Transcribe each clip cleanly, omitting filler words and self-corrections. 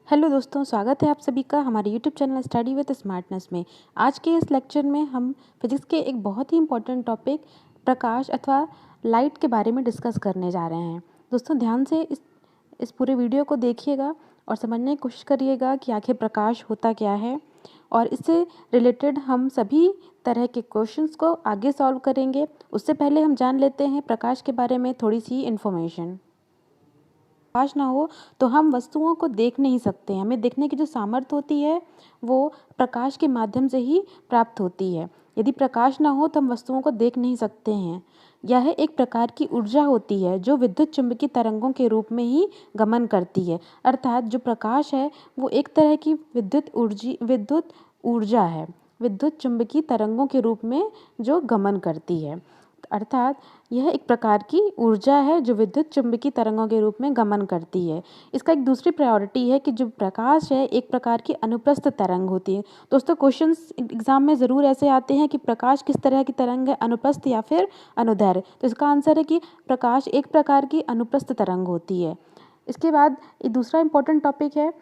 Hello दोस्तों, स्वागत है आप सभी का हमारे YouTube channel study with smartness में। आज के इस लेक्चर में हम फिजिक्स के एक बहुत ही इम्पोर्टेंट टॉपिक प्रकाश अथवा लाइट के बारे में डिस्कस करने जा रहे हैं। दोस्तों ध्यान से इस पूरे वीडियो को देखिएगा और समझने की कोशिश करिएगा कि आखिर प्रकाश होता क्या है, और इससे रिलेटेड हम सभी तरह के क्वेश्चंस को आगे सॉल्व करेंगे। उससे पहले हम जान लेते हैं प्रकाश के बारे में थोड़ी सी इन्फॉर्मेशन। प्रकाश ना हो तो हम वस्तुओं को देख नहीं सकते हैं। हमें देखने की जो सामर्थ्य होती है वो प्रकाश के माध्यम से ही प्राप्त होती है। यदि प्रकाश ना हो तो हम वस्तुओं को देख नहीं सकते हैं। यह एक प्रकार की ऊर्जा होती है जो विद्युत चुम्बकीय तरंगों के रूप में ही गमन करती है। अर्थात जो प्रकाश है वो एक तरह की विद्युत ऊर्जा है, विद्युत चुम्बकीय तरंगों के रूप में जो गमन करती है। अर्थात यह एक प्रकार की ऊर्जा है जो विद्युत चुम्बकीय तरंगों के रूप में गमन करती है। इसका एक दूसरी प्रायोरिटी है कि जो प्रकाश है एक प्रकार की अनुप्रस्थ तरंग होती है। दोस्तों क्वेश्चंस एग्जाम में ज़रूर ऐसे आते हैं कि प्रकाश किस तरह की तरंग है, अनुप्रस्थ या फिर अनुदैर्घ्य। तो इसका आंसर है कि प्रकाश एक प्रकार की अनुप्रस्थ तरंग होती है। इसके बाद एक दूसरा इंपॉर्टेंट टॉपिक है,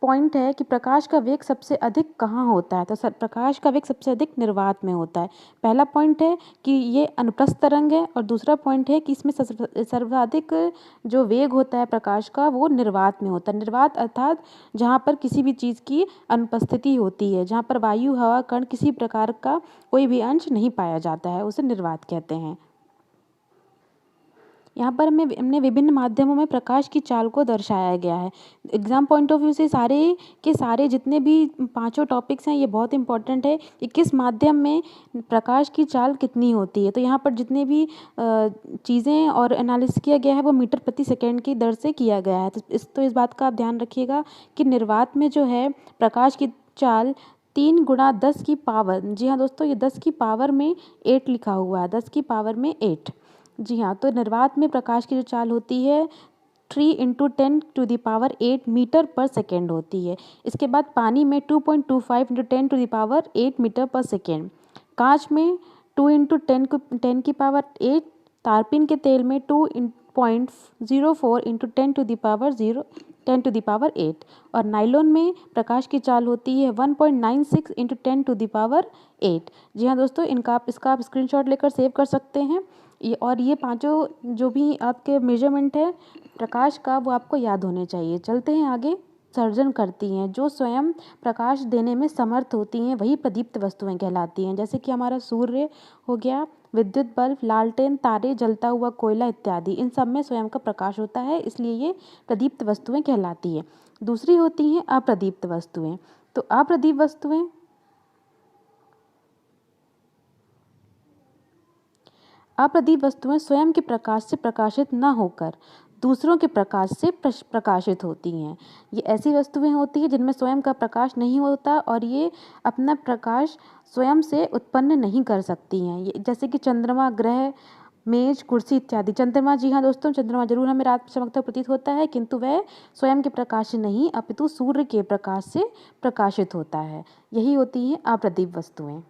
पॉइंट है कि प्रकाश का वेग सबसे अधिक कहाँ होता है। तो प्रकाश का वेग सबसे अधिक निर्वात में होता है। पहला पॉइंट है कि ये अनुप्रस्थ तरंग है, और दूसरा पॉइंट है कि इसमें सर्वाधिक जो वेग होता है प्रकाश का वो निर्वात में होता है। निर्वात अर्थात जहाँ पर किसी भी चीज़ की अनुपस्थिति होती है, जहाँ पर वायु, हवा, कण किसी प्रकार का कोई भी अंश नहीं पाया जाता है, उसे निर्वात कहते हैं। यहाँ पर हमने विभिन्न माध्यमों में प्रकाश की चाल को दर्शाया गया है। एग्जाम पॉइंट ऑफ व्यू से सारे के सारे जितने भी पांचों टॉपिक्स हैं ये बहुत इंपॉर्टेंट है कि किस माध्यम में प्रकाश की चाल कितनी होती है। तो यहाँ पर जितने भी चीज़ें और एनालिसिस किया गया है वो मीटर प्रति सेकेंड की दर से किया गया है। तो इस बात का आप ध्यान रखिएगा कि निर्वात में जो है प्रकाश की चाल 3 गुणा 10 की पावर, जी हाँ दोस्तों, ये 10 की पावर में 8 लिखा हुआ है, 10 की पावर में 8। जी हाँ, तो निर्वात में प्रकाश की जो चाल होती है 3 इंटू 10⁸ मीटर पर सेकेंड होती है। इसके बाद पानी में 2.25 इंटू 10⁸ मीटर पर सेकेंड। कांच में 2 इंटू 10⁸ तारपीन के तेल में 2.04 इंटू 10⁸ और नाइलॉन में प्रकाश की चाल होती है 1.96 इंटू 10⁸। जी हाँ दोस्तों, इसका आप स्क्रीनशॉट लेकर सेव कर सकते हैं। ये पांचों जो भी आपके मेजरमेंट है प्रकाश का वो आपको याद होने चाहिए। चलते हैं आगे। सर्जन करती हैं, जो स्वयं प्रकाश देने में समर्थ होती हैं वही प्रदीप्त वस्तुएं कहलाती हैं। जैसे कि हमारा सूर्य हो गया, विद्युत बल्ब, लालटेन, तारे, जलता हुआ कोयला इत्यादि, इन सब में स्वयं का प्रकाश होता है, इसलिए ये प्रदीप्त वस्तुएं कहलाती है। दूसरी होती हैं अप्रदीप्त वस्तुएं। तो अप्रदीप्त वस्तुएं स्वयं के प्रकाश से प्रकाशित न होकर दूसरों के प्रकाश से प्रकाशित होती हैं। ये ऐसी वस्तुएं होती हैं जिनमें स्वयं का प्रकाश नहीं होता और ये अपना प्रकाश स्वयं से उत्पन्न नहीं कर सकती हैं। ये जैसे कि चंद्रमा, ग्रह, मेज, कुर्सी इत्यादि। चंद्रमा, जी हाँ दोस्तों, चंद्रमा जरूर हमें रात में चमकता प्रतीत होता है, किंतु वह स्वयं के प्रकाश से नहीं अपितु सूर्य के प्रकाश से प्रकाशित होता है। यही होती हैं अप्रदीप्त वस्तुएं।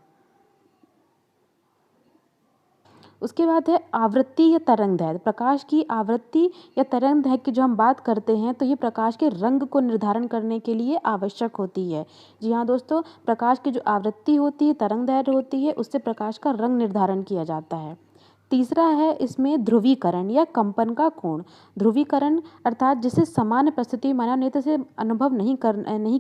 उसके बाद है आवृत्ति या तरंगदैर्घ्य। प्रकाश की आवृत्ति या तरंगदैर्घ्य की जो हम बात करते हैं तो ये प्रकाश के रंग को निर्धारण करने के लिए आवश्यक होती है। जी हाँ दोस्तों, प्रकाश की जो आवृत्ति होती है, तरंगदैर्घ्य होती है, उससे प्रकाश का रंग निर्धारण किया जाता है। तीसरा है इसमें ध्रुवीकरण या कंपन का कोण। ध्रुवीकरण अर्थात जिसे सामान्य परिस्थिति मानव से अनुभव नहीं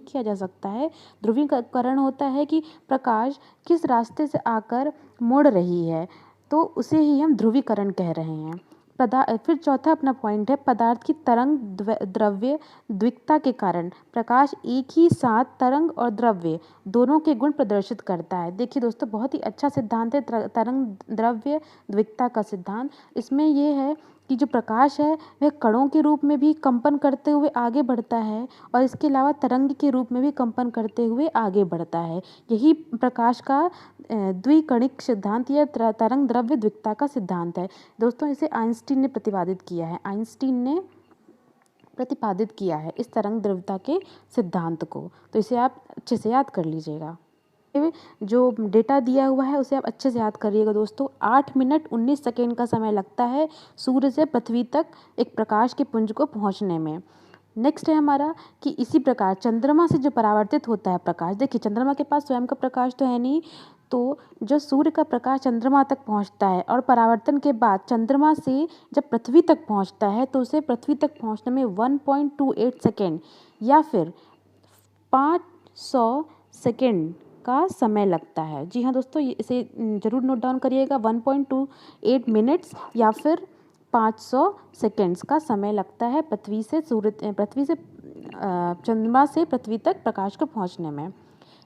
किया जा सकता है। ध्रुवीकरण होता है कि प्रकाश किस रास्ते से आकर मुड़ रही है, तो उसे ही हम ध्रुवीकरण कह रहे हैं। फिर चौथा अपना पॉइंट है पदार्थ की तरंग द्रव्य द्विकता के कारण प्रकाश एक ही साथ तरंग और द्रव्य दोनों के गुण प्रदर्शित करता है। देखिए दोस्तों, बहुत ही अच्छा सिद्धांत है तरंग द्रव्य द्विकता का सिद्धांत। इसमें यह है कि जो प्रकाश है वह कणों के रूप में भी कंपन करते हुए आगे बढ़ता है और इसके अलावा तरंग के रूप में भी कंपन करते हुए आगे बढ़ता है। यही प्रकाश का द्विकणिक सिद्धांत या तरंग द्रव्य द्विकता का सिद्धांत है। दोस्तों इसे आइंस्टीन ने प्रतिपादित किया है इस तरंग द्रव्यता के सिद्धांत को। तो इसे आप अच्छे से याद कर लीजिएगा। जो डेटा दिया हुआ है उसे आप अच्छे से याद करिएगा दोस्तों। 8 मिनट 19 सेकेंड का समय लगता है सूर्य से पृथ्वी तक एक प्रकाश के पुंज को पहुंचने में। नेक्स्ट है हमारा कि इसी प्रकार चंद्रमा से जो परावर्तित होता है प्रकाश, देखिए चंद्रमा के पास स्वयं का प्रकाश तो है नहीं, तो जो सूर्य का प्रकाश चंद्रमा तक पहुंचता है और परावर्तन के बाद चंद्रमा से जब पृथ्वी तक पहुंचता है तो उसे पृथ्वी तक पहुंचने में 1.28 सेकेंड या फिर 500 सेकेंड का समय लगता है। जी हाँ दोस्तों, इसे ज़रूर नोट डाउन करिएगा, 1.28 मिनट्स या फिर 500 सेकेंड्स का समय लगता है पृथ्वी से चंद्रमा से पृथ्वी तक प्रकाश को पहुंचने में।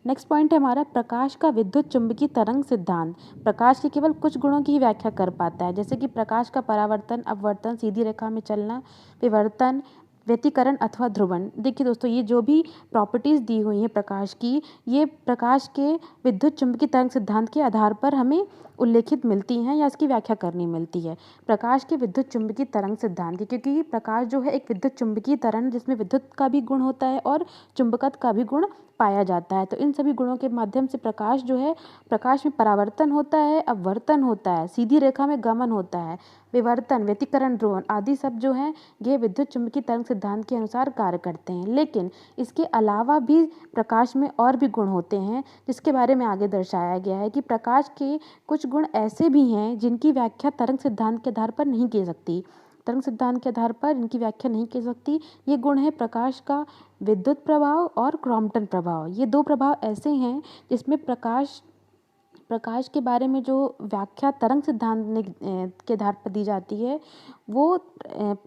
नेक्स्ट पॉइंट है हमारा प्रकाश का विद्युत चुंबकीय तरंग सिद्धांत। प्रकाश के केवल कुछ गुणों की ही व्याख्या कर पाता है, जैसे कि प्रकाश का परावर्तन, अपवर्तन, सीधी रेखा में चलना, विवर्तन, व्यतिकरण अथवा ध्रुवण। देखिए दोस्तों, ये जो भी प्रॉपर्टीज़ दी हुई हैं प्रकाश की, ये प्रकाश के विद्युत चुंबकीय तरंग सिद्धांत के आधार पर हमें उल्लेखित मिलती हैं या इसकी व्याख्या करनी मिलती है। प्रकाश के विद्युत चुंबकीय तरंग सिद्धांत की, क्योंकि प्रकाश जो है एक विद्युत चुंबकीय तरंग जिसमें विद्युत का भी गुण होता है और चुंबकत्व का भी गुण पाया जाता है। तो इन सभी गुणों के माध्यम से प्रकाश जो है, प्रकाश में परावर्तन होता है, अपवर्तन होता है, सीधी रेखा में गमन होता है, विवर्तन, व्यतिकरण, ध्रुवण आदि सब जो हैं ये विद्युत चुंबकीय तरंग सिद्धांत के अनुसार कार्य करते हैं। लेकिन इसके अलावा भी प्रकाश में और भी गुण होते हैं जिसके बारे में आगे दर्शाया गया है कि प्रकाश के कुछ गुण ऐसे भी हैं जिनकी व्याख्या तरंग सिद्धांत के आधार पर नहीं की सकती। तरंग सिद्धांत के आधार पर इनकी व्याख्या नहीं की सकती। ये गुण है प्रकाश का विद्युत प्रभाव और क्रॉम्पटन प्रभाव। ये दो प्रभाव ऐसे हैं जिसमें प्रकाश के बारे में जो व्याख्या तरंग सिद्धांत के आधार पर दी जाती है वो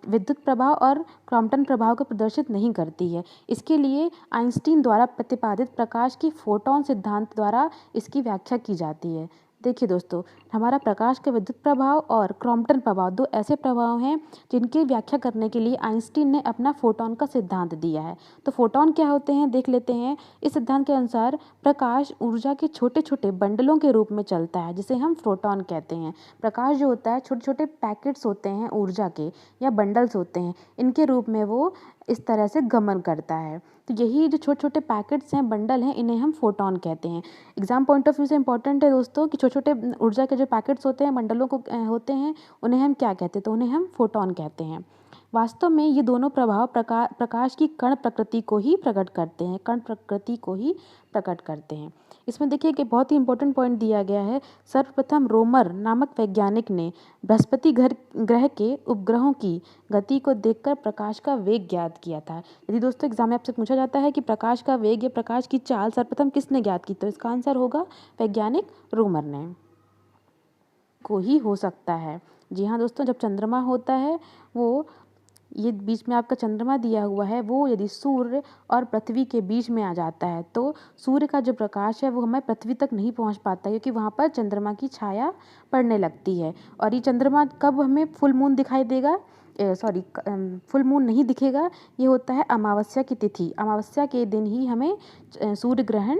विद्युत प्रभाव और क्रॉम्पटन प्रभाव को प्रदर्शित नहीं करती है। इसके लिए आइंस्टीन द्वारा प्रतिपादित प्रकाश की फोटॉन सिद्धांत द्वारा इसकी व्याख्या की जाती है। देखिए दोस्तों, हमारा प्रकाश का विद्युत प्रभाव और क्रॉम्पटन प्रभाव दो ऐसे प्रभाव हैं जिनकी व्याख्या करने के लिए आइंस्टीन ने अपना फोटॉन का सिद्धांत दिया है। तो फोटॉन क्या होते हैं देख लेते हैं। इस सिद्धांत के अनुसार प्रकाश ऊर्जा के छोटे छोटे बंडलों के रूप में चलता है, जिसे हम फोटॉन कहते हैं। प्रकाश जो होता है छोटे छोटे पैकेट्स होते हैं ऊर्जा के या बंडल्स होते हैं, इनके रूप में वो इस तरह से गमन करता है। तो यही जो छोटे छोटे पैकेट्स हैं, बंडल हैं, इन्हें हम फोटॉन कहते हैं। एग्जाम पॉइंट ऑफ व्यू से इंपॉर्टेंट है दोस्तों कि छोटे छोटे ऊर्जा के जो पैकेट्स होते हैं, बंडलों को होते हैं, उन्हें हम क्या कहते हैं, तो उन्हें हम फोटॉन कहते हैं। वास्तव में ये दोनों प्रभाव प्रकाश की कण प्रकृति को ही प्रकट करते हैं, कण प्रकृति को ही प्रकट करते हैं। इसमें देखिए कि बहुत ही इंपॉर्टेंट पॉइंट दिया गया है। सर्वप्रथम रोमर नामक वैज्ञानिक ने बृहस्पति ग्रह के उपग्रहों की गति को देखकर प्रकाश का वेग ज्ञात किया था। यदि दोस्तों एग्जाम में आपसे पूछा जाता है कि प्रकाश का वेग या प्रकाश की चाल सर्वप्रथम किसने ज्ञात की, तो इसका आंसर होगा वैज्ञानिक रोमर ने को ही हो सकता है। जी हाँ दोस्तों, जब चंद्रमा होता है वो, ये बीच में आपका चंद्रमा दिया हुआ है, वो यदि सूर्य और पृथ्वी के बीच में आ जाता है तो सूर्य का जो प्रकाश है वो हमें पृथ्वी तक नहीं पहुंच पाता, क्योंकि वहाँ पर चंद्रमा की छाया पड़ने लगती है। और ये चंद्रमा कब हमें फुल मून दिखाई देगा, फुल मून नहीं दिखेगा, ये होता है अमावस्या की तिथि। अमावस्या के दिन ही हमें सूर्य ग्रहण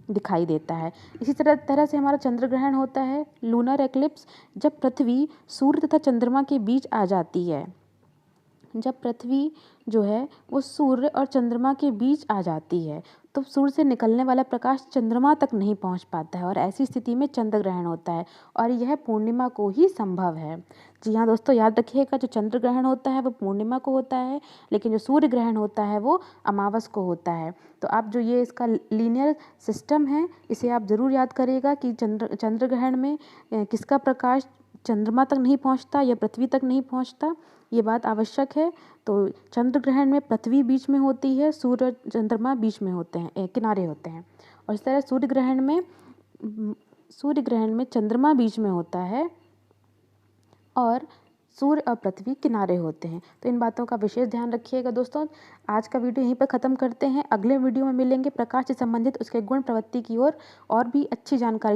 दिखाई देता है। इसी तरह से हमारा चंद्र ग्रहण होता है, लूनर एक्लिप्स, जब पृथ्वी सूर्य तथा चंद्रमा के बीच आ जाती है। जब पृथ्वी जो है वो सूर्य और चंद्रमा के बीच आ जाती है तो सूर्य से निकलने वाला प्रकाश चंद्रमा तक नहीं पहुंच पाता है और ऐसी स्थिति में चंद्र ग्रहण होता है और यह पूर्णिमा को ही संभव है। जी हाँ दोस्तों, याद रखिएगा, जो चंद्र ग्रहण होता है वो पूर्णिमा को होता है, लेकिन जो सूर्य ग्रहण होता है वो अमावस को होता है। तो आप जो ये इसका लीनियर सिस्टम है इसे आप ज़रूर याद करिएगा कि चंद्र ग्रहण में किसका प्रकाश चंद्रमा तक नहीं पहुंचता या पृथ्वी तक नहीं पहुंचता, ये बात आवश्यक है। तो चंद्र ग्रहण में पृथ्वी बीच में होती है, सूर्य चंद्रमा बीच में होते हैं, किनारे होते हैं। और इस तरह सूर्य ग्रहण में चंद्रमा बीच में होता है और सूर्य और पृथ्वी किनारे होते हैं। तो इन बातों का विशेष ध्यान रखिएगा दोस्तों। आज का वीडियो यहीं पर ख़त्म करते हैं। अगले वीडियो में मिलेंगे प्रकाश से संबंधित उसके गुण प्रवृत्ति की ओर और भी अच्छी जानकारी